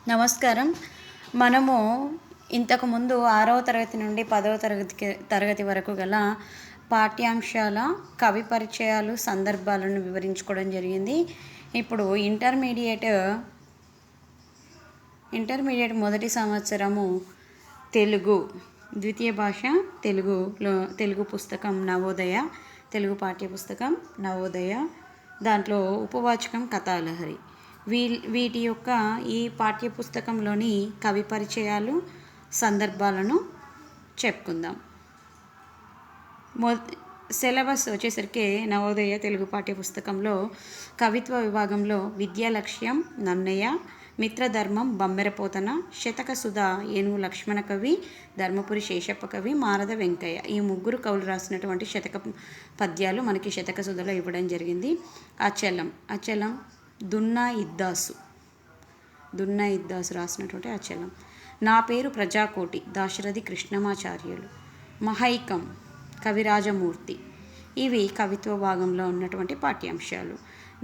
నమస్కారం. మనము ఇంతకుముందు 6వ తరగతి నుండి 10వ తరగతి వరకు గల పాఠ్యాంశాల కవి పరిచయాలు, సందర్భాలను వివరించుకోవడం జరిగింది. ఇప్పుడు ఇంటర్మీడియట్ మొదటి సంవత్సరము తెలుగు ద్వితీయ భాష తెలుగు పుస్తకం నవోదయ, తెలుగు పాఠ్యపుస్తకం నవోదయ. దాంట్లో ఉపవాచకం కథాలహరి. వీటి యొక్క ఈ పాఠ్యపుస్తకంలోని కవి పరిచయాలు, సందర్భాలను చెప్పుకుందాం. సిలబస్ వచ్చేసరికి నవోదయ తెలుగు పాఠ్యపుస్తకంలో కవిత్వ విభాగంలో విద్యాలక్ష్యం నన్నయ్య, మిత్రధర్మం బమ్మెరపోతన, శతక సుధ ఏనుగు లక్ష్మణ కవి, ధర్మపురి శేషప్ప కవి, మారద వెంకయ్య, ఈ ముగ్గురు కవులు రాసినటువంటి శతక పద్యాలు మనకి శతక సుధలో ఇవ్వడం జరిగింది. అచలం దున్నా ఇద్దాసు రాసినటువంటి అచలం. నా పేరు ప్రజాకోటి దాశరథి కృష్ణమాచార్యులు. మహైకం కవిరాజమూర్తి. ఇవి కవిత్వ భాగంలో ఉన్నటువంటి పాఠ్యాంశాలు.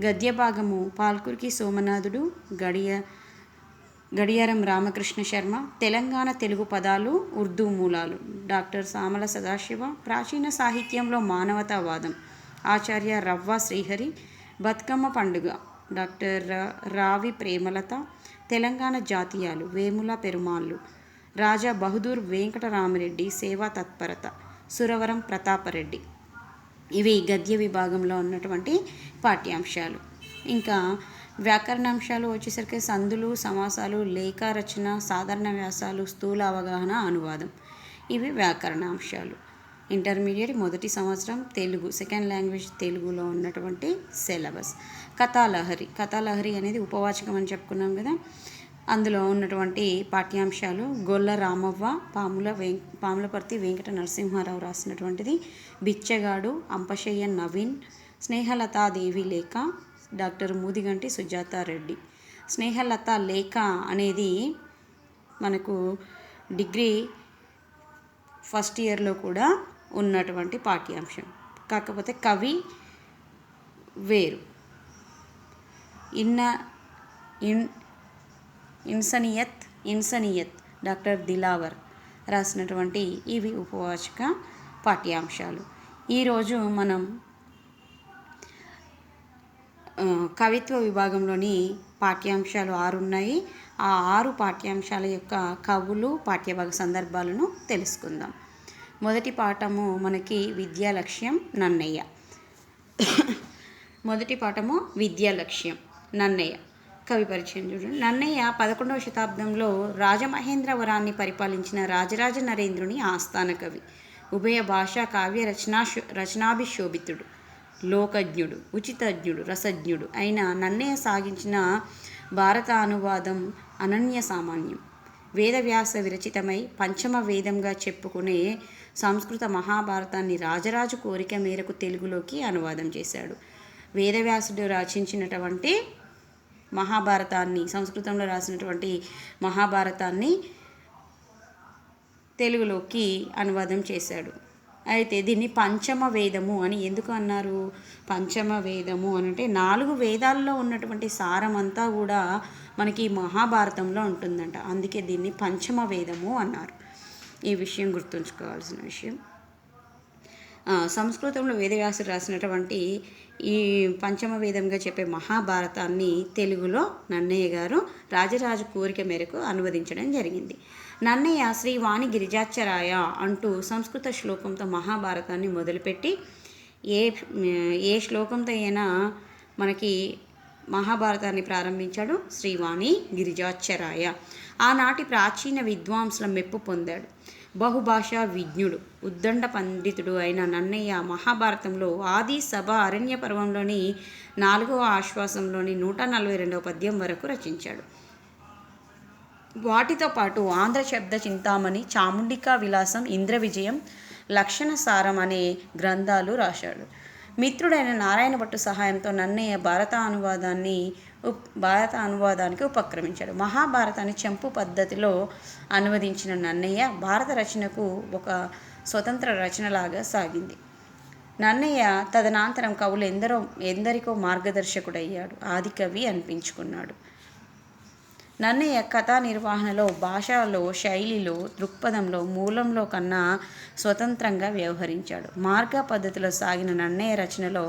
గద్య భాగము పాల్కురికి సోమనాథుడు, గడియారం రామకృష్ణ శర్మ, తెలంగాణ తెలుగు పదాలు ఉర్దూ మూలాలు, డాక్టర్ సామల సదాశివ, ప్రాచీన సాహిత్యంలో మానవతావాదం, ఆచార్య రవ్వ శ్రీహరి, బతుకమ్మ పండుగ, డాక్టర్ రావి ప్రేమలత, తెలంగాణ జాతీయాలు వేముల పెరుమాళ్ళు, రాజా బహదూర్ వెంకటరామిరెడ్డి సేవా తత్పరత, సురవరం ప్రతాపరెడ్డి. ఇవి గద్య విభాగంలో ఉన్నటువంటి పాఠ్యాంశాలు. ఇంకా వ్యాకరణాంశాలు వచ్చేసరికి సందులు, సమాసాలు, లేఖ రచన, సాధారణ వ్యాసాలు, స్థూల అవగాహన, అనువాదం. ఇవి వ్యాకరణాంశాలు. ఇంటర్మీడియట్ మొదటి సంవత్సరం తెలుగు సెకండ్ లాంగ్వేజ్ తెలుగులో ఉన్నటువంటి సిలబస్. కథాలహరి అనేది ఉపవాచకం అని చెప్పుకున్నాం కదా. అందులో ఉన్నటువంటి పాఠ్యాంశాలు గొల్ల రామవ్వ, పాములపర్తి వెంకట నరసింహారావు రాసినటువంటిది, బిచ్చగాడు అంపశయ్య నవీన్, స్నేహలతాదేవి లేఖ, డాక్టర్ మూదిగంటి సుజాతారెడ్డి. స్నేహలత లేఖ అనేది మనకు డిగ్రీ ఫస్ట్ ఇయర్లో కూడా ఉన్నటువంటి పాఠ్యాంశం. కాకపోతే కవి వేరు. ఇన్సనియత్ డాక్టర్ దిలావర్ రాసినటువంటి ఇవి ఉపవాచక పాఠ్యాంశాలు. ఈరోజు మనం కవిత్వ విభాగంలోని పాఠ్యాంశాలు 6 ఉన్నాయి. ఆ 6 పాఠ్యాంశాల యొక్క కవులు, పాఠ్యభాగ సందర్భాలను తెలుసుకుందాం. మొదటి పాఠము మనకి విద్యాలక్ష్యం నన్నయ్య. నన్నయ్య కవి పరిచయం చూడండి. నన్నయ్య 11వ శతాబ్దంలో రాజమహేంద్రవరాన్ని పరిపాలించిన రాజరాజ నరేంద్రుని ఆస్థాన కవి. ఉభయ భాషా కావ్య రచనాభిశోభితుడు, లోకజ్ఞుడు, ఉచితజ్ఞుడు, రసజ్ఞుడు అయిన నన్నయ్య సాగించిన భారత అనువాదం అనన్య సామాన్యం. వేదవ్యాస విరచితమై పంచమ వేదంగా చెప్పుకునే సంస్కృత మహాభారతాన్ని రాజరాజు కోరిక మేరకు తెలుగులోకి అనువాదం చేశాడు. వేదవ్యాసుడు రచించినటువంటి మహాభారతాన్ని, సంస్కృతంలో రాసినటువంటి మహాభారతాన్ని తెలుగులోకి అనువాదం చేశాడు. అయితే దీన్ని పంచమ వేదము అని ఎందుకు అన్నారు? పంచమ వేదము అని అంటే 4 వేదాల్లో ఉన్నటువంటి సారం అంతా కూడా మనకి మహాభారతంలో ఉంటుందంట. అందుకే దీన్ని పంచమ వేదము అన్నారు. ఈ విషయం గుర్తుంచుకోవాల్సిన విషయం. సంస్కృతంలో వేదవ్యాసుడు రాసినటువంటి ఈ పంచమ వేదంగా చెప్పే మహాభారతాన్ని తెలుగులో నన్నయ్య గారు రాజరాజు కోరిక మేరకు అనువదించడం జరిగింది. నన్నయ్య శ్రీ వాణి గిరిజాచరాయ అంటూ సంస్కృత శ్లోకంతో మహాభారతాన్ని మొదలుపెట్టి ఏ శ్లోకంతో అయినా మనకి మహాభారతాన్ని ప్రారంభించాడు శ్రీవాణి గిరిజాచరాయ. ఆనాటి ప్రాచీన విద్వాంసుల మెప్పు పొందాడు. బహుభాషా విజ్ఞుడు, ఉద్దండ పండితుడు అయిన నన్నయ్య మహాభారతంలో ఆది సభ అరణ్య పర్వంలోని 4వ ఆశ్వాసంలోని 142వ పద్యం వరకు రచించాడు. వాటితో పాటు ఆంధ్ర శబ్ద చింతామణి, చాముండికా విలాసం, ఇంద్ర విజయం, లక్షణ సారం అనే గ్రంథాలు రాశాడు. మిత్రుడైన నారాయణ భట్టు సహాయంతో నన్నయ్య భారత అనువాదానికి ఉపక్రమించాడు. మహాభారతాన్ని చెంపు పద్ధతిలో అనువదించిన నన్నయ్య భారత రచనకు ఒక స్వతంత్ర రచనలాగా సాగింది. నన్నయ్య తదనంతరం కవులు ఎందరికో మార్గదర్శకుడయ్యాడు. ఆదికవి అనిపించుకున్నాడు. నన్నయ్య కథా నిర్వహణలో, భాషలో, శైలిలో, దృక్పథంలో మూలంలో కన్నా స్వతంత్రంగా వ్యవహరించాడు. మార్గ పద్ధతిలో సాగిన నన్నయ్య రచనలో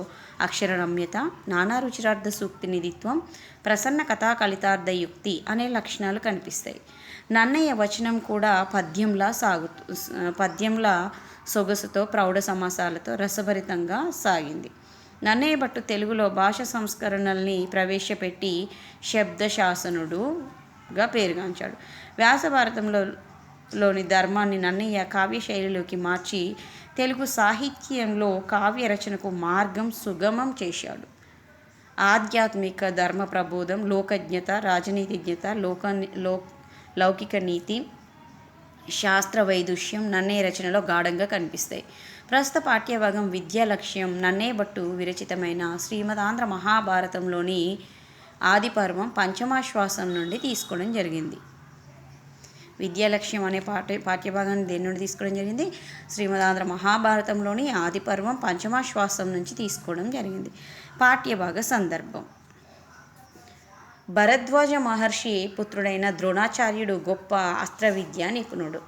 అక్షరరమ్యత, నానా రుచిరార్థ సూక్తి నిధిత్వం, ప్రసన్న కథా కలితార్థ యుక్తి అనే లక్షణాలు కనిపిస్తాయి. నన్నయ్య వచనం కూడా పద్యంలా సొగసుతో, ప్రౌఢ సమాసాలతో రసభరితంగా సాగింది. నన్నయ్య భట్టు తెలుగులో భాష సంస్కరణల్ని ప్రవేశపెట్టి శబ్దశాసనుడుగా పేరుగాంచాడు. వ్యాస భారతంలోని ధర్మాన్ని నన్నయ్య కావ్య శైలిలోకి మార్చి తెలుగు సాహిత్యంలో కావ్య రచనకు మార్గం సుగమం చేశాడు. ఆధ్యాత్మిక ధర్మ ప్రబోధం, లోకజ్ఞత, రాజనీతిజ్ఞత, లౌకిక నీతి, శాస్త్ర వైదుష్యం నన్నయ్య రచనలో గాఢంగా కనిపిస్తాయి. ప్రస్తుత పాఠ్యభాగం విద్యా లక్ష్యం నన్నయ్య భట్టు విరచితమైన శ్రీమదాంధ్ర మహాభారతంలోని ఆదిపర్వం పంచమాశ్వాసం నుండి తీసుకోవడం జరిగింది. విద్యాలక్ష్యం అనే పాఠ్యభాగాన్ని దేని నుండి తీసుకోవడం జరిగింది? శ్రీమదాంధ్ర మహాభారతంలోని ఆదిపర్వం పంచమాశ్వాసం నుంచి తీసుకోవడం జరిగింది. పాఠ్యభాగ సందర్భం: భరద్వాజ మహర్షి పుత్రుడైన ద్రోణాచార్యుడు గొప్ప అస్త్రవిద్యా నిపుణుడు.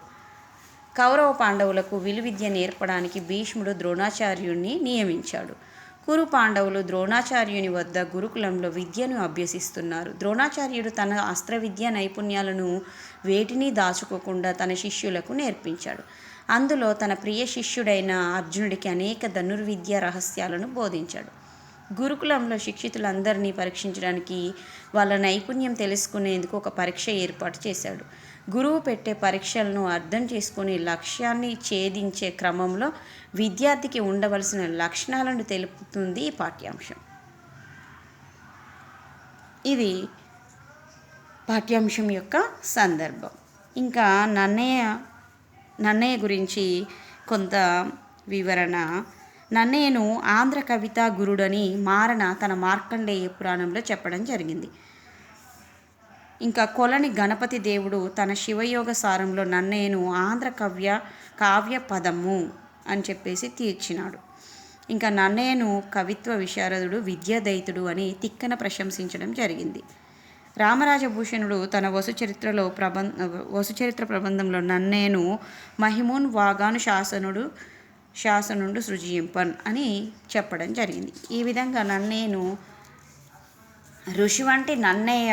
కౌరవ పాండవులకు విలువిద్య నేర్పడానికి భీష్ముడు ద్రోణాచార్యుణ్ణి నియమించాడు. కురు పాండవులు ద్రోణాచార్యుని వద్ద గురుకులంలో విద్యను అభ్యసిస్తున్నారు. ద్రోణాచార్యుడు తన అస్త్రవిద్యా నైపుణ్యాలను వేటిని దాచుకోకుండా తన శిష్యులకు నేర్పించాడు. అందులో తన ప్రియ శిష్యుడైన అర్జునుడికి అనేక ధనుర్విద్యా రహస్యాలను బోధించాడు. గురుకులంలో శిక్షితులందరినీ పరీక్షించడానికి, వాళ్ళ నైపుణ్యం తెలుసుకునేందుకు ఒక పరీక్ష ఏర్పాటు చేశాడు. గురువు పెట్టే పరీక్షలను అర్థం చేసుకుని లక్ష్యాన్ని ఛేదించే క్రమంలో విద్యార్థికి ఉండవలసిన లక్షణాలను తెలుపుతుంది ఈ పాఠ్యాంశం. ఇది పాఠ్యాంశం యొక్క సందర్భం. ఇంకా నన్నయ్య గురించి కొంత వివరణ. నన్నయ్యను ఆంధ్ర కవితా గురుడని మారన తన మార్కండేయ పురాణంలో చెప్పడం జరిగింది. ఇంకా కొలని గణపతి దేవుడు తన శివయోగ సారంలో నన్నయ్యను ఆంధ్ర కావ్య పదము అని చెప్పేసి తీర్చినాడు. ఇంకా నన్నయ్యను కవిత్వ విశారదుడు, విద్యాదైతుడు అని తిక్కన ప్రశంసించడం జరిగింది. రామరాజభూషణుడు తన వసుచరిత్ర ప్రబంధంలో నన్నయ్యను మహిమూన్ వాగాను శాసనుడు సృజింపన్ అని చెప్పడం జరిగింది. ఈ విధంగా నన్నయ్యను ఋషి వంటి నన్నయ్య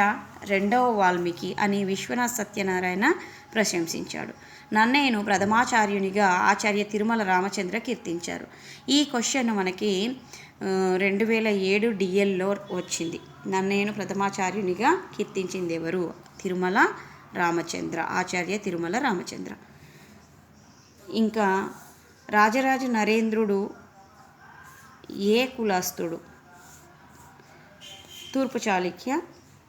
రెండవ వాల్మీకి అని విశ్వనాథ్ సత్యనారాయణ ప్రశంసించాడు. నన్నయ్యను ప్రథమాచార్యునిగా ఆచార్య తిరుమల రామచంద్ర కీర్తించారు. ఈ క్వశ్చన్ మనకి 2007 డిఎల్లో వచ్చింది. నన్నయ్యను ప్రథమాచార్యునిగా కీర్తించింది ఎవరు? తిరుమల రామచంద్ర, ఆచార్య తిరుమల రామచంద్ర. ఇంకా రాజరాజ నరేంద్రుడు ఏ కులస్థుడు? తూర్పు చాళుక్య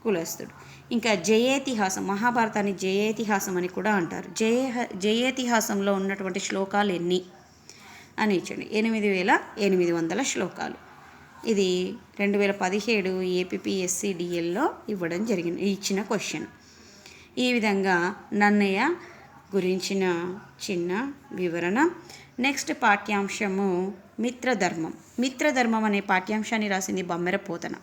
కులస్థుడు. ఇంకా జయేతిహాసం, మహాభారతాన్ని జయేతిహాసం అని కూడా అంటారు. జయేతిహాసంలో ఉన్నటువంటి శ్లోకాలు ఎన్ని అని ఇచ్చండి. 8800 శ్లోకాలు. ఇది 2017 ఏపీఎస్సీడిఎల్లో ఇవ్వడం జరిగింది, ఇచ్చిన క్వశ్చన్. ఈ విధంగా నన్నయ్య గురించిన చిన్న వివరణ. నెక్స్ట్ పాఠ్యాంశము మిత్రధర్మం అనే పాఠ్యాంశాన్ని రాసింది బమ్మెర పోతన.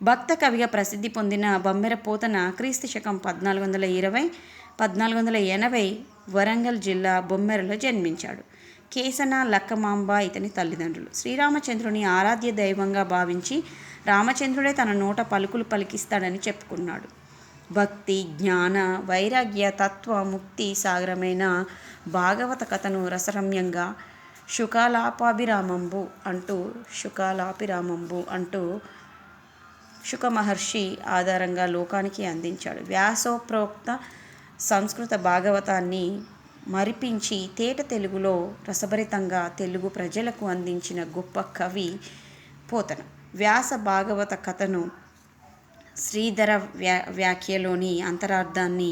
భక్త కవిగా ప్రసిద్ధి పొందిన బమ్మెర పోతన క్రీస్తు శకం 1480 వరంగల్ జిల్లా బొమ్మెరలో జన్మించాడు. కేసన లక్కమాంబ ఇతని తల్లిదండ్రులు. శ్రీరామచంద్రుని ఆరాధ్య దైవంగా భావించి రామచంద్రుడే తన నోట పలుకులు పలికిస్తాడని చెప్పుకున్నాడు. భక్తి, జ్ఞాన, వైరాగ్య, తత్వ, ముక్తి సాగరమైన భాగవత కథను రసరమ్యంగా శుకాలాపిరామంబు అంటూ శుక మహర్షి ఆధారంగా లోకానికి అందించాడు. వ్యాసోప్రోక్త సంస్కృత భాగవతాన్ని మరిపించి తేట తెలుగులో రసభరితంగా తెలుగు ప్రజలకు అందించిన గొప్ప కవి పోతన. వ్యాస భాగవత కథను శ్రీధర వ్యాఖ్యలోని అంతరార్థాన్ని,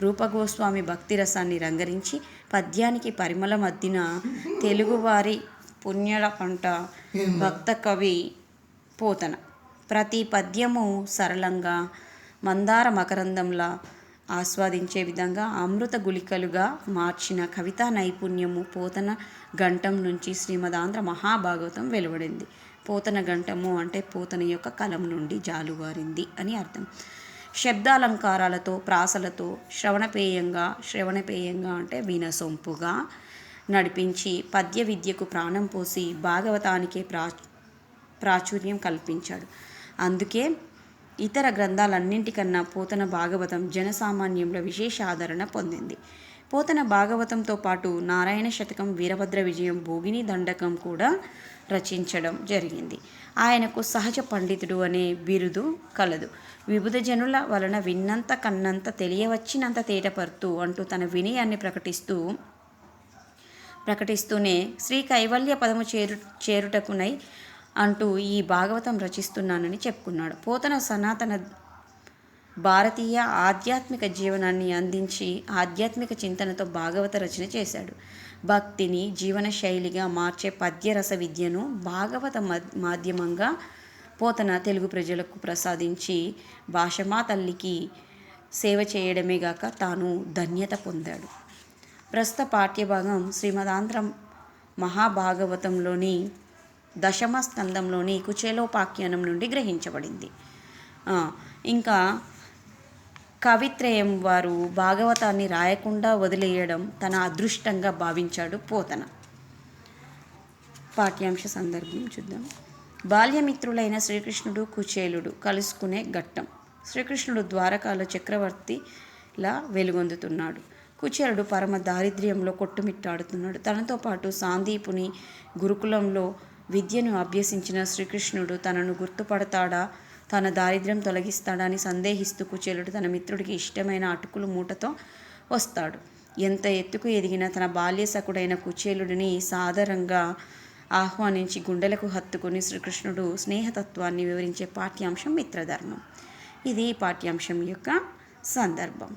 రూపగోస్వామి భక్తిరసాన్ని రంగరించి పద్యానికి పరిమళ మద్దిన తెలుగువారి పుణ్యాల పంట భక్త కవి పోతన. ప్రతి పద్యము సరళంగా మందార మకరందంలా ఆస్వాదించే విధంగా అమృత గుళికలుగా మార్చిన కవితా నైపుణ్యము పోతన గంటం నుంచి శ్రీమదాంధ్ర మహాభాగవతం వెలువడింది. పోతన గంటము అంటే పోతన యొక్క కలం నుండి జాలువారింది అని అర్థం. శబ్దాలంకారాలతో ప్రాసలతో శ్రవణపేయంగా అంటే వినసొంపుగా నడిపించి పద్య విద్యకు ప్రాణం పోసి భాగవతానికే ప్రాచుర్యం కల్పించాడు. అందుకే ఇతర గ్రంథాలన్నింటికన్నా పోతన భాగవతం జనసామాన్యంలో విశేష ఆదరణ పొందింది. పోతన భాగవతంతో పాటు నారాయణ శతకం, వీరభద్ర విజయం, భోగిని దండకం కూడా రచించడం జరిగింది. ఆయనకు సహజ పండితుడు అనే బిరుదు కలదు. విబుధ జనుల వలన విన్నంత కన్నంత తెలియవచ్చినంత తేటపరుతూ అంటూ తన వినయాన్ని ప్రకటిస్తూనే శ్రీ కైవల్య పదము చేరుటకునై అంటూ ఈ భాగవతం రచిస్తున్నానని చెప్పుకున్నాడు. పోతన సనాతన భారతీయ ఆధ్యాత్మిక జీవనాన్ని అందించి ఆధ్యాత్మిక చింతనతో భాగవత రచన చేశాడు. భక్తిని జీవన శైలిగా మార్చే పద్యరస విద్యను భాగవత మాధ్యమంగా పోతన తెలుగు ప్రజలకు ప్రసాదించి భాషమా తల్లికి సేవ చేయడమే గాక తాను ధన్యత పొందాడు. ప్రస్తుత పాఠ్యభాగం శ్రీమదాంధ్ర మహాభాగవతంలోని దశమ స్కందంలోని కుచేలోపాఖ్యానం నుండి గ్రహించబడింది. ఇంకా కవిత్రయం వారు భాగవతాన్ని రాయకుండా వదిలేయడం తన అదృష్టంగా భావించాడు పోతన. పాఠ్యాంశ సందర్భం చూద్దాం. బాల్యమిత్రులైన శ్రీకృష్ణుడు కుచేలుడు కలుసుకునే ఘట్టం. శ్రీకృష్ణుడు ద్వారకాలో చక్రవర్తిలా వెలుగొందుతున్నాడు. కుచేలుడు పరమ దారిద్ర్యంలో కొట్టుమిట్టాడుతున్నాడు. తనతో పాటు సాందీపుని గురుకులంలో విద్యను అభ్యసించిన శ్రీకృష్ణుడు తనను గుర్తుపడతాడా, తన దారిద్ర్యం తొలగిస్తాడా అని సందేహిస్తూ కుచేలుడు తన మిత్రుడికి ఇష్టమైన అటుకులు మూటతో వస్తాడు. ఎంత ఎత్తుకు ఎదిగిన తన బాల్యసకుడైన కుచేలుడిని సాదరంగా ఆహ్వానించి గుండెలకు హత్తుకుని శ్రీకృష్ణుడు స్నేహతత్వాన్ని వివరించే పాఠ్యాంశం మిత్రధర్మం. ఇది పాఠ్యాంశం యొక్క సందర్భం.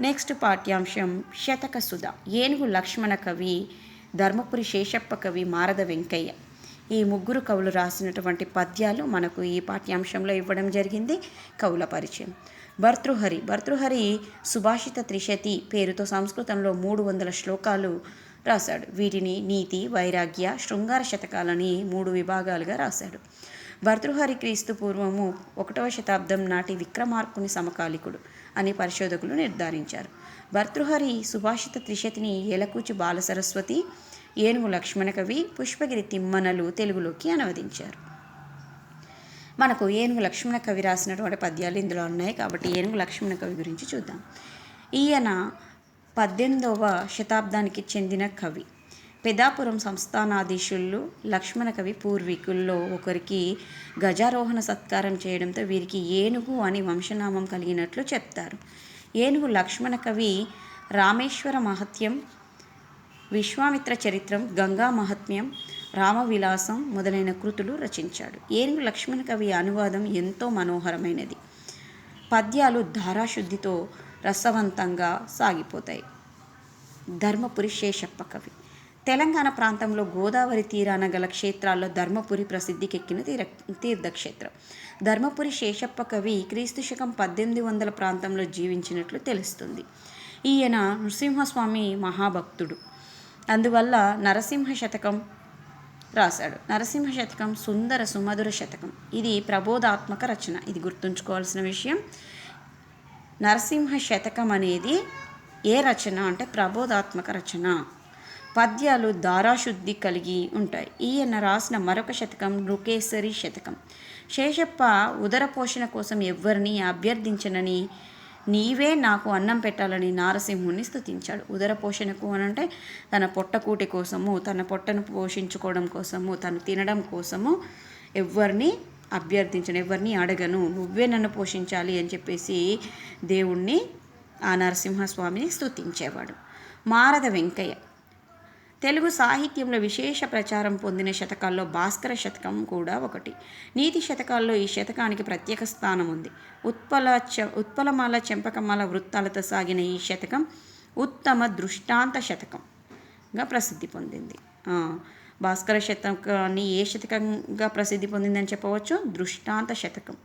నెక్స్ట్ పాఠ్యాంశం శతక సుధ. ఏనుగు లక్ష్మణ కవి, ధర్మపురి శేషప్ప కవి, మారద వెంకయ్య ఈ ముగ్గురు కవులు రాసినటువంటి పద్యాలు మనకు ఈ పాఠ్యాంశంలో ఇవ్వడం జరిగింది. కవుల పరిచయం. భర్తృహరి సుభాషిత త్రిశతి పేరుతో సంస్కృతంలో 300 శ్లోకాలు రాశాడు. వీటిని నీతి, వైరాగ్య, శృంగార శతకాలని 3 విభాగాలుగా రాశాడు. భర్తృహరి క్రీస్తు పూర్వము 1వ శతాబ్దం నాటి విక్రమార్కుని సమకాలికుడు అని పరిశోధకులు నిర్ధారించారు. భర్తృహరి సుభాషిత త్రిశతిని ఏలకూచి బాలసరస్వతి, ఏనుగు లక్ష్మణ కవి, పుష్పగిరి తిమ్మనలు తెలుగులోకి అనువదించారు. మనకు ఏనుగు లక్ష్మణ కవి రాసినటువంటి పద్యాలు ఇందులో ఉన్నాయి కాబట్టి ఏనుగు లక్ష్మణ కవి గురించి చూద్దాం. ఈయన 18వ శతాబ్దానికి చెందిన కవి. పెదాపురం సంస్థానాధీశులు లక్ష్మణ కవి పూర్వీకుల్లో ఒకరికి గజారోహణ సత్కారం చేయడంతో వీరికి ఏనుగు అని వంశనామం కలిగినట్లు చెప్తారు. ఏనుగు లక్ష్మణ కవి రామేశ్వర మహత్యం, విశ్వామిత్ర చరిత్రం, గంగా మహత్మ్యం, రామవిలాసం మొదలైన కృతులు రచించాడు. ఏనుగు లక్ష్మణ కవి అనువాదం ఎంతో మనోహరమైనది. పద్యాలు ధారాశుద్ధితో రసవంతంగా సాగిపోతాయి. ధర్మపురి శేషప్ప కవి. తెలంగాణ ప్రాంతంలో గోదావరి తీరాన గల క్షేత్రాల్లో ధర్మపురి ప్రసిద్ధికెక్కిన తీర్థక్షేత్రం. ధర్మపురి శేషప్ప కవి క్రీస్తు శకం 1800 ప్రాంతంలో జీవించినట్లు తెలుస్తుంది. ఈయన నృసింహస్వామి మహాభక్తుడు. అందువల్ల నరసింహ శతకం రాశాడు. నరసింహ శతకం సుందర సుమధుర శతకం. ఇది ప్రబోధాత్మక రచన. ఇది గుర్తుంచుకోవాల్సిన విషయం. నరసింహ శతకం అనేది ఏ రచన అంటే ప్రబోధాత్మక రచన. పద్యాలు ధారాశుద్ధి కలిగి ఉంటాయి. ఈయన రాసిన మరొక శతకం నృకేసరి శతకం. శేషప్ప ఉదర పోషణ కోసం ఎవ్వరిని అభ్యర్థించనని, నీవే నాకు అన్నం పెట్టాలని నారసింహుని స్తుతించాడు. ఉదర పోషణకు అనంటే తన పొట్టకూటి కోసము, తన పొట్టను పోషించుకోవడం కోసము, తను తినడం కోసము ఎవరిని అభ్యర్థించను, ఎవరిని అడగను, నువ్వే నన్ను పోషించాలి అని చెప్పేసి దేవుణ్ణి ఆ నరసింహస్వామిని స్తుతించేవాడు. మారద వెంకయ్య. తెలుగు సాహిత్యంలో విశేష ప్రచారం పొందిన శతకాల్లో భాస్కర శతకం కూడా ఒకటి. నీతి శతకాల్లో ఈ శతకానికి ప్రత్యేక స్థానం ఉంది. ఉత్పలమాల చెంపకమాల వృత్తాలతో సాగిన ఈ శతకం ఉత్తమ దృష్టాంత శతకంగా ప్రసిద్ధి పొందింది. భాస్కర శతకాన్ని ఏ శతకంగా ప్రసిద్ధి పొందిందని చెప్పవచ్చు? దృష్టాంత శతకం.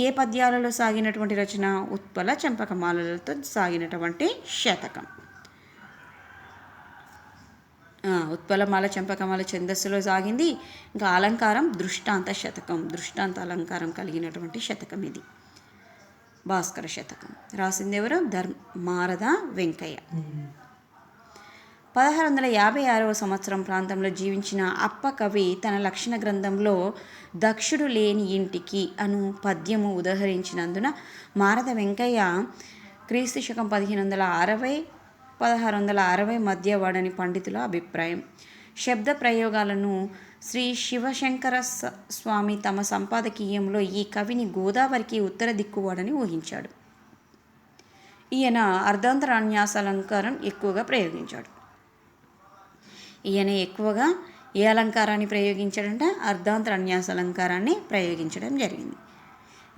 ఏ పద్యాలలో సాగినటువంటి రచన? ఉత్పల చెంపకమాలలతో సాగినటువంటి శతకం. ఉత్పలమాల చంపకమాల ఛందస్సులో సాగింది. ఇంకా అలంకారం దృష్టాంత శతకం, దృష్టాంత అలంకారం కలిగినటువంటి శతకం ఇది. భాస్కర శతకం రాసింది ఎవరు? మారద వెంకయ్య. 1656 సంవత్సరం ప్రాంతంలో జీవించిన అప్ప కవి తన లక్షణ గ్రంథంలో దక్షుడు లేని ఇంటికి అను పద్యము ఉదహరించినందున మారద వెంకయ్య క్రీస్తు శకం 1560-1660 మధ్య వాడని పండితుల అభిప్రాయం. శబ్ద ప్రయోగాలను శ్రీ శివశంకర స్వామి తమ సంపాదకీయంలో ఈ కవిని గోదావరికి ఉత్తర దిక్కువాడని ఊహించాడు. ఈయన అర్ధాంతరాన్యాసాలంకారం ఎక్కువగా ప్రయోగించాడు. ఈయన ఎక్కువగా ఏ అలంకారాన్ని ప్రయోగించాడంటే అర్ధాంతరాన్యాసాలంకారాన్ని ప్రయోగించడం జరిగింది.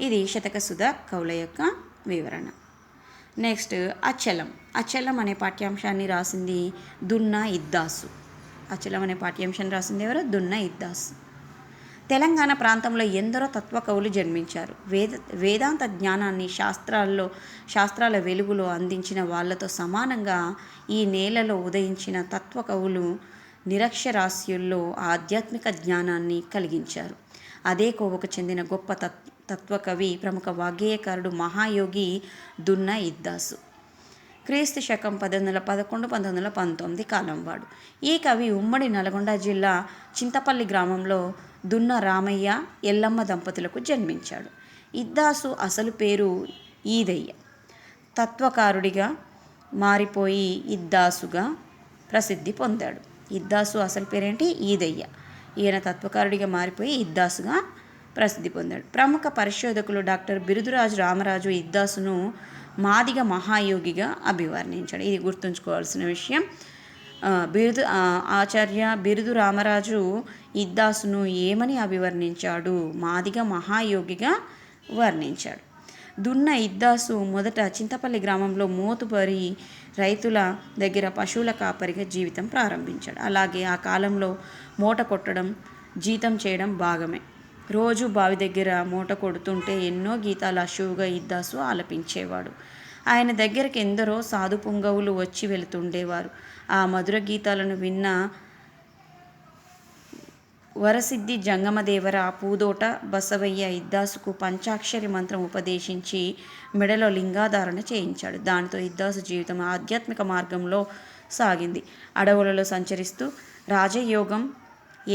ఇది శతక సుధ కవుల యొక్క వివరణ. నెక్స్ట్ అచలం. అచలం అనే పాఠ్యాంశాన్ని రాసింది దున్న ఇద్దాసు. అచలం అనే పాఠ్యాంశాన్ని రాసింది ఎవరు? దున్న ఇద్దాసు. తెలంగాణ ప్రాంతంలో ఎందరో తత్వ కవులు జన్మించారు. వేదాంత జ్ఞానాన్ని శాస్త్రాల వెలుగులో అందించిన వాళ్ళతో సమానంగా ఈ నేలలో ఉదయించిన తత్వ కవులు నిరక్షరాస్యుల్లో ఆధ్యాత్మిక జ్ఞానాన్ని కలిగించారు. అదే కోవకు చెందిన గొప్ప తత్వకవి ప్రముఖ వాగ్గేయకారుడు మహాయోగి దున్న ఇద్దాసు. క్రీస్తు శకం 1811-1919 కాలం వాడు. ఈ కవి ఉమ్మడి నల్గొండ జిల్లా చింతపల్లి గ్రామంలో దున్న రామయ్య ఎల్లమ్మ దంపతులకు జన్మించాడు. ఇద్దాసు అసలు పేరు ఈదయ్య. తత్వకారుడిగా మారిపోయి ఇద్దాసుగా ప్రసిద్ధి పొందాడు. ఇద్దాసు అసలు పేరేంటి? ఈదయ్య. ఈయన తత్వకారుడిగా మారిపోయి ఇద్దాసుగా ప్రసిద్ధి పొందాడు. ప్రముఖ పరిశోధకులు డాక్టర్ బిరుదురాజు రామరాజు ఇద్దాసును మాదిగ మహాయోగిగా అభివర్ణించాడు. ఇది గుర్తుంచుకోవాల్సిన విషయం. ఆచార్య బిరుదు రామరాజు ఇద్దాసును ఏమని అభివర్ణించాడు? మాదిగ మహాయోగిగా వర్ణించాడు. దున్న ఇద్దాసు మొదట చింతపల్లి గ్రామంలో మోతుబరి రైతుల దగ్గర పశువుల కాపరిగా జీవితం ప్రారంభించాడు. అలాగే ఆ కాలంలో మూట కొట్టడం, జీతం చేయడం భాగమే. రోజు బావి దగ్గర మూట కొడుతుంటే ఎన్నో గీతాలు అశువుగా ఇద్దాసు ఆలపించేవాడు. ఆయన దగ్గరికి ఎందరో సాధు పుంగవులు వచ్చి వెళుతుండేవారు. ఆ మధుర గీతాలను విన్న వరసిద్ధి జంగమదేవర పూదోట బసవయ్య ఇద్దాసుకు పంచాక్షరి మంత్రం ఉపదేశించి మెడలో లింగాధారణ చేయించాడు. దానితో ఇద్దాసు జీవితం ఆధ్యాత్మిక మార్గంలో సాగింది. అడవులలో సంచరిస్తూ రాజయోగం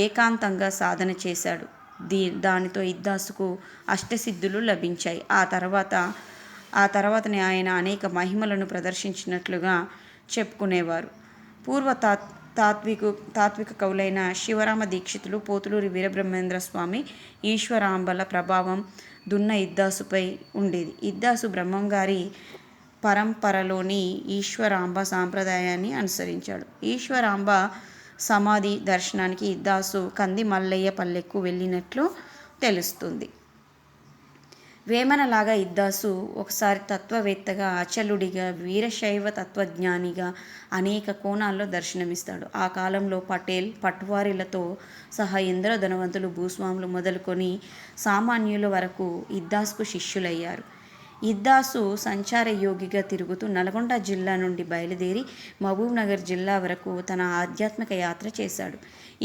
ఏకాంతంగా సాధన చేశాడు. దానితో ఇద్దాసుకు అష్టసిద్ధులు లభించాయి. ఆ తర్వాతనే ఆయన అనేక మహిమలను ప్రదర్శించినట్లుగా చెప్పుకునేవారు. పూర్వ తాత్విక కవులైన శివరామ దీక్షితులు, పోతులూరి వీరబ్రహ్మేంద్ర స్వామి, ఈశ్వరాంబల ప్రభావం దున్న ఇద్దాసుపై ఉండేది. ఇద్దాసు బ్రహ్మంగారి పరంపరలోని ఈశ్వరాంబ సాంప్రదాయాన్ని అనుసరించాడు. ఈశ్వరాంబ సమాధి దర్శనానికి ఇద్దాసు కంది మల్లయ్య పల్లెకు వెళ్ళినట్లు తెలుస్తుంది. వేమనలాగా ఇద్దాసు ఒకసారి తత్వవేత్తగా, అచలుడిగా, వీరశైవ తత్వజ్ఞానిగా అనేక కోణాల్లో దర్శనమిస్తాడు. ఆ కాలంలో పటేల్, పట్వారీలతో సహా ఎందరో ధనవంతులు, భూస్వాములు మొదలుకొని సామాన్యుల వరకు ఇద్దాసుకు శిష్యులయ్యారు. ఇద్దాసు సంచార యోగిగా తిరుగుతూ నల్గొండ జిల్లా నుండి బయలుదేరి మహబూబ్నగర్ జిల్లా వరకు తన ఆధ్యాత్మిక యాత్ర చేశాడు.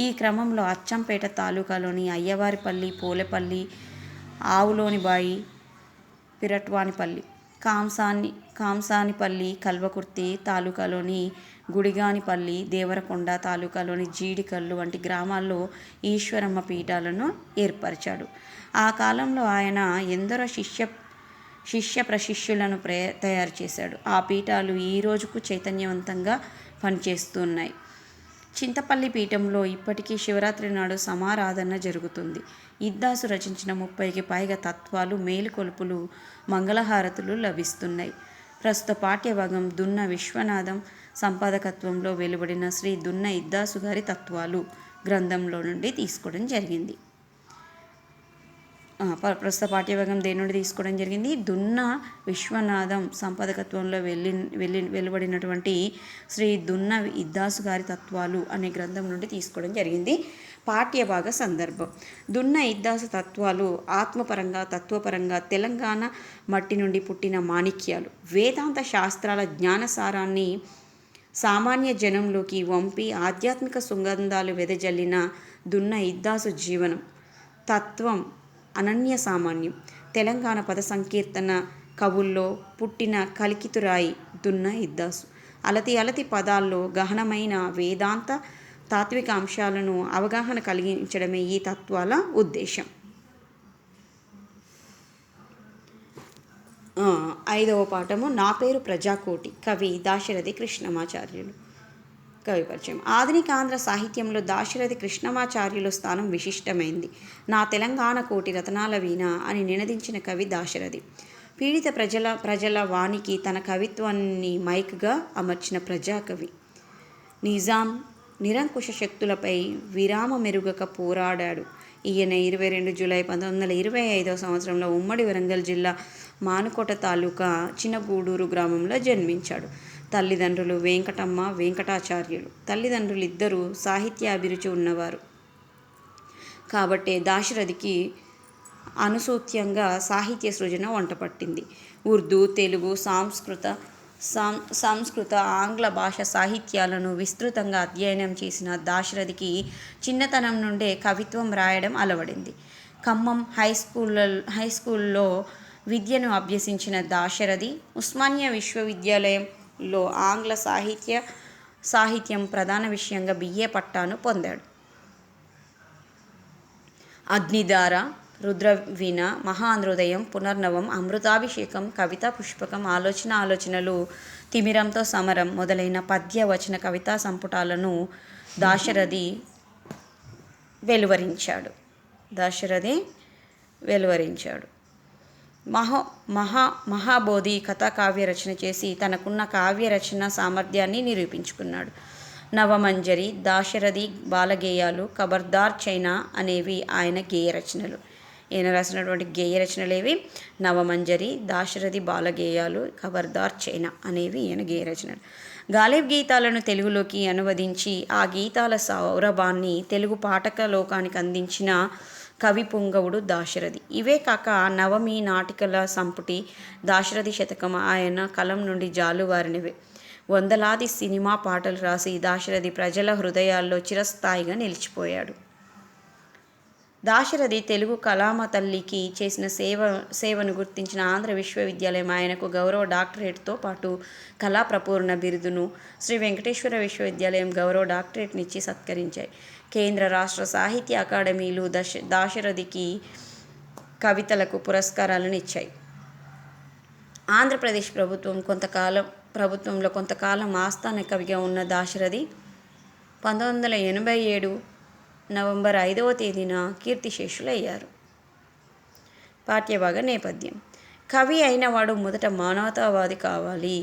ఈ క్రమంలో అచ్చంపేట తాలూకాలోని అయ్యవారిపల్లి, పోలేపల్లి, ఆవులోనిబాయి, పిరట్వానిపల్లి, కాంసానిపల్లి, కల్వకుర్తి తాలూకాలోని గుడిగానిపల్లి, దేవరకొండ తాలూకాలోని జీడికల్లు వంటి గ్రామాల్లో ఈశ్వరమ్మ పీఠాలను ఏర్పరిచాడు. ఆ కాలంలో ఆయన ఎందరో శిష్య ప్రశిష్యులను తయారు చేశాడు. ఆ పీఠాలు ఈ రోజుకు చైతన్యవంతంగా పనిచేస్తున్నాయి. చింతపల్లి పీఠంలో ఇప్పటికీ శివరాత్రి నాడు సమారాధన జరుగుతుంది. ఇద్దాసు రచించిన 30కి పైగా తత్వాలు, మేలుకొలుపులు, మంగళహారతులు లభిస్తున్నాయి. ప్రస్తుత పాఠ్యభాగం దున్న విశ్వనాథం సంపాదకత్వంలో వెలువడిన శ్రీ దున్న ఇద్దాసు గారి తత్వాలు గ్రంథంలో నుండి తీసుకోవడం జరిగింది. ప్రస్తుత పాఠ్యభాగం దేని నుండి తీసుకోవడం జరిగింది? దున్న విశ్వనాథం సంపాదకత్వంలో వెలువడినటువంటి శ్రీ దున్న ఇద్దాసు గారి తత్వాలు అనే గ్రంథం నుండి తీసుకోవడం జరిగింది. పాఠ్యభాగ సందర్భం. దున్న ఇద్దాసు తత్వాలు ఆత్మపరంగా, తత్వపరంగా తెలంగాణ మట్టి నుండి పుట్టిన మాణిక్యాలు. వేదాంత శాస్త్రాల జ్ఞానసారాన్ని సామాన్య జనంలోకి వంపి ఆధ్యాత్మిక సుగంధాలు వెదజల్లిన దున్న ఇద్దాసు జీవనం తత్వం అనన్య సామాన్యం. తెలంగాణ పద సంకీర్తన కవుల్లో పుట్టిన కలికితురాయి దున్న ఇద్దాసు. అలతి అలతి పదాల్లో గహనమైన వేదాంత తాత్విక అంశాలను అవగాహన కలిగించడమే ఈ తత్వాల ఉద్దేశం. 5వ పాఠము నా పేరు ప్రజాకోటి. కవి దాశరథి కృష్ణమాచార్యులు. కవి పరిచయం. ఆధునిక ఆంధ్ర సాహిత్యంలో దాశరథి కృష్ణమాచార్యుల స్థానం విశిష్టమైంది. నా తెలంగాణ కోటి రతనాల వీణ అని నినదించిన కవి దాశరథి. పీడిత ప్రజల వానికి తన కవిత్వాన్ని మైక్గా అమర్చిన ప్రజాకవి. నిజాం నిరంకుశ శక్తులపై విరామమెరుగక పోరాడాడు. ఈయన 22 జూలై 1925 సంవత్సరంలో ఉమ్మడి వరంగల్ జిల్లా మానుకోట తాలూకా చిన్నగూడూరు గ్రామంలో జన్మించాడు. తల్లిదండ్రులు వెంకటమ్మ, వెంకటాచార్యులు. తల్లిదండ్రులిద్దరూ సాహిత్యాభిరుచి ఉన్నవారు కాబట్టే దాశరథికి అనుసూత్యంగా సాహిత్య సృజన వంటపట్టింది. ఉర్దూ, తెలుగు, సంస్కృత, ఆంగ్ల భాష సాహిత్యాలను విస్తృతంగా అధ్యయనం చేసిన దాశరథికి చిన్నతనం నుండే కవిత్వం రాయడం అలవడింది. ఖమ్మం హైస్కూల్లో విద్యను అభ్యసించిన దాశరథి ఉస్మానియా విశ్వవిద్యాలయంలో ఆంగ్ల సాహిత్యం ప్రధాన విషయంగా BA పట్టాను పొందాడు. అగ్నిధార, రుద్రవీణ, మహాహృదయం, పునర్నవం, అమృతాభిషేకం, కవితా పుష్పకం, ఆలోచనలు, తిమిరంతో సమరం మొదలైన పద్య వచన కవితా సంపుటాలను దాశరథి వెలువరించాడు. మహాబోధి కథాకావ్య రచన చేసి తనకున్న కావ్య రచన సామర్థ్యాన్ని నిరూపించుకున్నాడు. నవమంజరి, దాశరథి బాలగేయాలు, ఖబర్దార్ చైనా అనేవి ఆయన గేయ రచనలు. ఈయన రాసినటువంటి గేయ రచనలేవి నవమంజరి, దాశరథి బాలగేయాలు, ఖబర్దార్ చైనా అనేవి ఈయన గేయ రచనలు. గాలిబ్ గీతాలను తెలుగులోకి అనువదించి ఆ గీతాల సౌరభాన్ని తెలుగు పాఠక లోకానికి అందించిన కవి పుంగవుడు దాశరథి. ఇవే కాక నవమి నాటికల సంపుటి దాశరథి శతకం ఆయన కలం నుండి జాలువారినవే. వందలాది సినిమా పాటలు రాసి దాశరథి ప్రజల హృదయాల్లో చిరస్థాయిగా నిలిచిపోయాడు. దాశరథి తెలుగు కళామ తల్లికి చేసిన సేవను గుర్తించిన ఆంధ్ర విశ్వవిద్యాలయం ఆయనకు గౌరవ డాక్టరేట్తో పాటు కళా ప్రపూర్ణ బిరుదును, శ్రీ వెంకటేశ్వర విశ్వవిద్యాలయం గౌరవ డాక్టరేట్నిచ్చి సత్కరించాయి. కేంద్ర రాష్ట్ర సాహిత్య అకాడమీలు దాశరథికి కవితలకు పురస్కారాలను ఇచ్చాయి. ఆంధ్రప్రదేశ్ ప్రభుత్వంలో కొంతకాలం ఆస్థాన కవిగా ఉన్న దాశరథి 1987 నవంబర్ 5వ తేదీన కీర్తిశేషులయ్యారు. పాఠ్యభాగ నేపథ్యం. కవి అయినవాడు మొదట మానవతావాది కావాలి.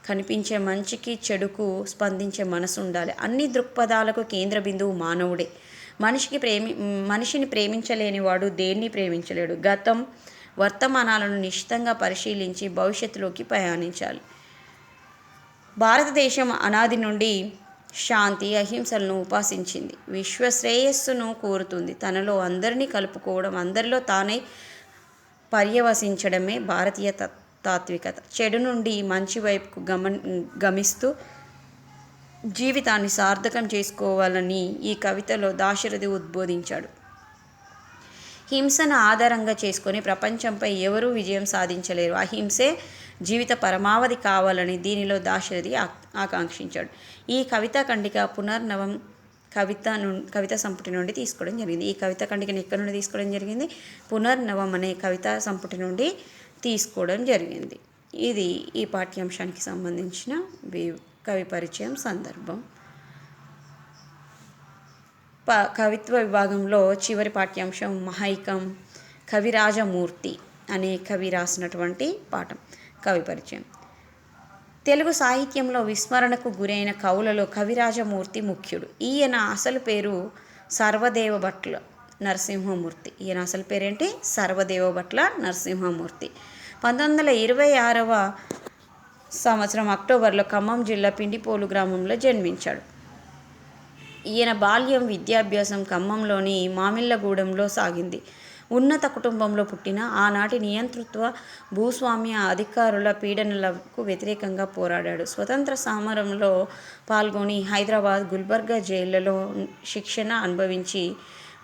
కనిపించే మంచికి చెడుకు స్పందించే మనసు ఉండాలి. అన్ని దృక్పథాలకు కేంద్ర బిందువు మానవుడే. మనిషిని ప్రేమించలేని వాడు దేన్ని ప్రేమించలేడు. గతం, వర్తమానాలను నిశితంగా పరిశీలించి భవిష్యత్తులోకి ప్రయాణించాలి. భారతదేశం అనాది నుండి శాంతి, అహింసలను ఉపాసించింది. విశ్వశ్రేయస్సును కోరుతుంది. తనలో అందరినీ కలుపుకోవడం, అందరిలో తానే పర్యవసించడమే భారతీయ తాత్వికత. చెడు నుండి మంచి వైపుకు గమిస్తూ జీవితాన్ని సార్థకం చేసుకోవాలని ఈ కవితలో దాశరథి ఉద్బోధించాడు. హింసను ఆధారంగా చేసుకొని ప్రపంచంపై ఎవరూ విజయం సాధించలేరు. అహింసే జీవిత పరమావధి కావాలని దీనిలో దాశరథి ఆకాంక్షించాడు. ఈ కవితా ఖండిక పునర్నవం కవితా సంపుటి నుండి తీసుకోవడం జరిగింది. ఈ కవితా ఖండికను ఎక్కడి నుండి తీసుకోవడం జరిగింది? పునర్నవం అనే కవితా సంపుటి నుండి తీసుకోవడం జరిగింది. ఇది ఈ పాఠ్యాంశానికి సంబంధించిన కవి పరిచయం సందర్భం. కవిత్వ విభాగంలో చివరి పాఠ్యాంశం మహైకం. కవిరాజమూర్తి అనే కవి రాసినటువంటి పాఠం. కవి పరిచయం. తెలుగు సాహిత్యంలో విస్మరణకు గురైన కవులలో కవిరాజమూర్తి ముఖ్యుడు. ఈయన అసలు పేరు సర్వదేవభట్ల నరసింహమూర్తి. ఈయన అసలు పేరేంటి? సర్వదేవభట్ల నరసింహమూర్తి. 1926వ సంవత్సరం అక్టోబర్లో ఖమ్మం జిల్లా పిండిపోలు గ్రామంలో జన్మించాడు. ఈయన బాల్యం, విద్యాభ్యాసం ఖమ్మంలోని మామిళ్ళగూడెంలో సాగింది. ఉన్నత కుటుంబంలో పుట్టిన ఆనాటి నియంతృత్వ భూస్వామ్య అధికారుల పీడనలకు వ్యతిరేకంగా పోరాడాడు. స్వతంత్ర సమరంలో పాల్గొని హైదరాబాద్, గుల్బర్గా జైళ్లలో శిక్షణ అనుభవించి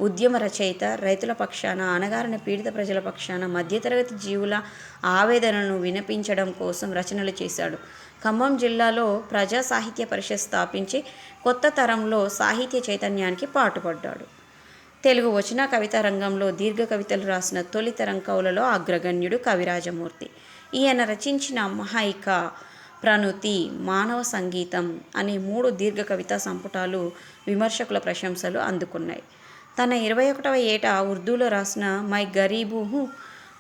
ఉద్యమ రచయిత, రైతుల పక్షాన, అణగారిన పీడిత ప్రజల పక్షాన, మధ్యతరగతి జీవుల ఆవేదనను వినిపించడం కోసం రచనలు చేశాడు. ఖమ్మం జిల్లాలో ప్రజా సాహిత్య పరిషత్ స్థాపించి కొత్త తరంలో సాహిత్య చైతన్యానికి పాటుపడ్డాడు. తెలుగు వచన కవితా రంగంలో దీర్ఘ కవితలు రాసిన తొలి తరం కవులలో అగ్రగణ్యుడు కవిరాజమూర్తి. ఈయన రచించిన మహైక, ప్రణుతి, మానవ సంగీతం అనే 3 దీర్ఘ కవితా సంపుటాలు విమర్శకుల ప్రశంసలు అందుకున్నాయి. తన 21వ ఏట ఉర్దూలో రాసిన మై గరీబు హూ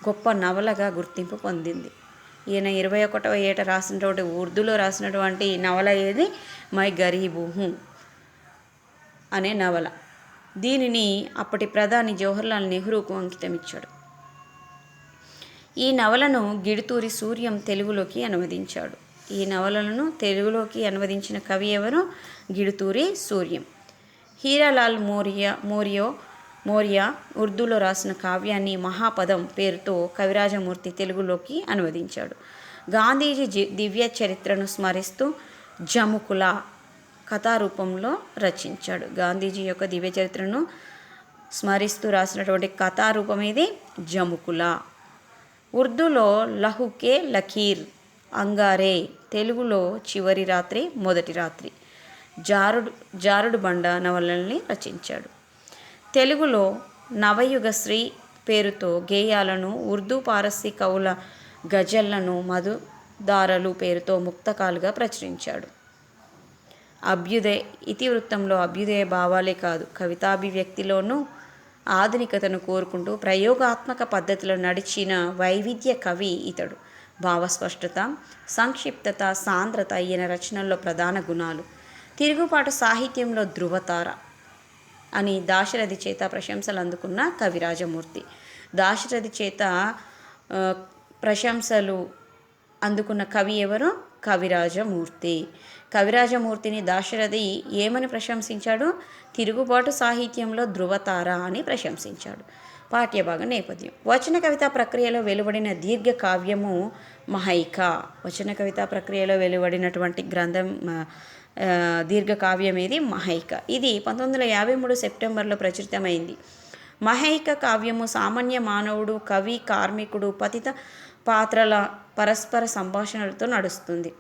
గొప్ప నవలగా గుర్తింపు పొందింది. ఈయన 21వ ఏట రాసినటువంటి ఉర్దూలో రాసినటువంటి నవల ఏది? మై గరీబు హూ అనే నవల. దీనిని అప్పటి ప్రధాని జవహర్లాల్ నెహ్రూకు అంకితమిచ్చాడు. ఈ నవలను గిడుతూరి సూర్యం తెలుగులోకి అనువదించాడు. ఈ నవలలను తెలుగులోకి అనువదించిన కవి ఎవరు? గిడుతూరి సూర్యం. హీరాలాల్ మోరియా ఉర్దూలో రాసిన కావ్యాన్ని మహాపదం పేరుతో కవిరాజమూర్తి తెలుగులోకి అనువదించాడు. గాంధీజీ దివ్య చరిత్రను స్మరిస్తూ జముకుల కథారూపంలో రచించాడు. గాంధీజీ యొక్క దివ్య చరిత్రను స్మరిస్తూ రాసినటువంటి కథారూపం ఇది జముకుల. ఉర్దూలో లహుకే లకీర్, అంగారే, తెలుగులో చివరి రాత్రి, మొదటి రాత్రి, జారుడు బండ నవలల్ని రచించాడు. తెలుగులో నవయుగశ్రీ పేరుతో గేయాలను, ఉర్దూ పారసీ కవుల గజళ్లను మధుదారలు పేరుతో ముక్తకాలుగా ప్రచురించాడు. ఇతివృత్తంలో అభ్యుదయ భావాలే కాదు, కవితాభివ్యక్తిలోనూ ఆధునికతను కోరుకుంటూ ప్రయోగాత్మక పద్ధతిలో నడిచిన వైవిధ్య కవి ఇతడు. భావస్పష్టత, సంక్షిప్తత, సాంద్రత ఈయన రచనల్లో ప్రధాన గుణాలు. తిరుగుబాటు సాహిత్యంలో ధృవతార అని దాశరథి చేత ప్రశంసలు అందుకున్న కవిరాజమూర్తి. దాశరథి చేత ప్రశంసలు అందుకున్న కవి ఎవరు? కవిరాజమూర్తి. కవిరాజమూర్తిని దాశరథి ఏమని ప్రశంసించాడు? తిరుగుబాటు సాహిత్యంలో ధృవతార అని ప్రశంసించాడు. పాఠ్యభాగం నేపథ్యం. వచన కవితా ప్రక్రియలో వెలువడిన దీర్ఘ కావ్యము మహైక. వచన కవితా ప్రక్రియలో వెలువడినటువంటి గ్రంథం దీర్ఘకావ్యం ఏది? మహైక. ఇది 1953 సెప్టెంబర్లో ప్రచురితమైంది. మహైక కావ్యము సామాన్య మానవుడు, కవి, కార్మికుడు, పతిత పాత్రల పరస్పర సంభాషణలతో నడుస్తుంది.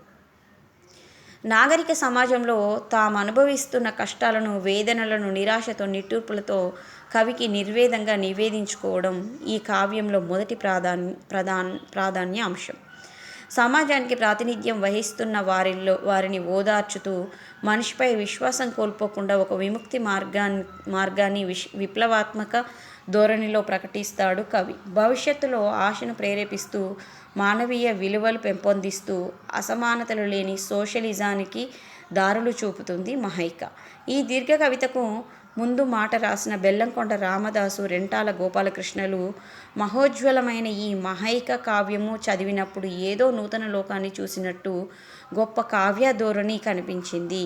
నాగరిక సమాజంలో తాము అనుభవిస్తున్న కష్టాలను, వేదనలను, నిరాశతో, నిట్టూర్పులతో కవికి నిర్వేదంగా నివేదించుకోవడం ఈ కావ్యంలో మొదటి ప్రాధాన్య అంశం. సమాజానికి ప్రాతినిధ్యం వహిస్తున్న వారిని ఓదార్చుతూ మనిషిపై విశ్వాసం కోల్పోకుండా ఒక విముక్తి మార్గాన్ని విప్లవాత్మక ధోరణిలో ప్రకటిస్తాడు కవి. భవిష్యత్తులో ఆశను ప్రేరేపిస్తూ మానవీయ విలువలు పెంపొందిస్తూ అసమానతలు లేని సోషలిజానికి దారులు చూపుతుంది మహైక. ఈ దీర్ఘ కవితకు ముందు మాట రాసిన బెల్లంకొండ రామదాసు, రెంటాల గోపాలకృష్ణలు మహోజ్వలమైన ఈ మహైక కావ్యము చదివినప్పుడు ఏదో నూతన లోకాన్ని చూసినట్టు గొప్ప కావ్య ధోరణి కనిపించింది.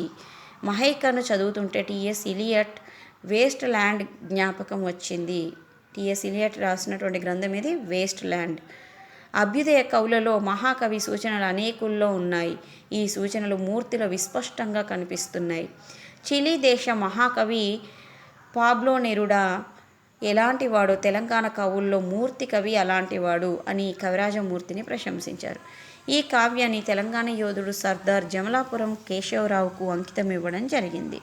మహైకను చదువుతుంటే టిఎస్ ఇలియట్ వేస్ట్ ల్యాండ్ జ్ఞాపకం వచ్చింది. టిఎస్ ఇలియట్ రాసినటువంటి గ్రంథం ఇది వేస్ట్ ల్యాండ్. అభ్యుదయ కవులలో మహాకవి సూచనలు అనేకుల్లో ఉన్నాయి. ఈ సూచనలు మూర్తిలో విస్పష్టంగా కనిపిస్తున్నాయి. చిలీ దేశ మహాకవి పాబ్లో నెరుడా ఎలాంటివాడో తెలంగాణ కవుల్లో మూర్తి కవి అలాంటివాడు అని కవిరాజమూర్తిని ప్రశంసించారు. ఈ కావ్యాన్ని తెలంగాణ యోధుడు సర్దార్ జమలాపురం కేశవరావుకు అంకితం ఇవ్వడం జరిగింది.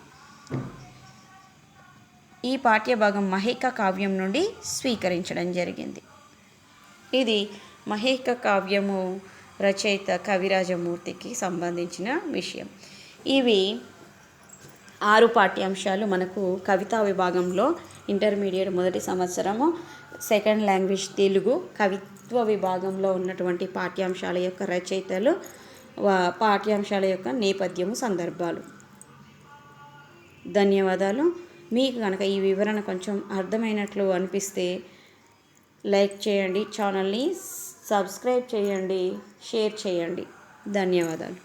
ఈ పాఠ్యభాగం మహైక కావ్యం నుండి స్వీకరించడం జరిగింది. ఇది మహైక కావ్యము రచయిత కవిరాజమూర్తికి సంబంధించిన విషయం. ఇవి 6 పాఠ్యాంశాలు మనకు కవితా విభాగంలో ఇంటర్మీడియట్ మొదటి సంవత్సరము సెకండ్ లాంగ్వేజ్ తెలుగు కవిత్వ విభాగంలో ఉన్నటువంటి పాఠ్యాంశాల యొక్క రచయితలు, పాఠ్యాంశాల యొక్క నేపథ్యము, సందర్భాలు. ధన్యవాదాలు. మీకు కనుక ఈ వివరణ కొంచెం అర్థమైనట్లు అనిపిస్తే లైక్ చేయండి, ఛానల్ని సబ్స్క్రైబ్ చేయండి, షేర్ చేయండి. ధన్యవాదాలు.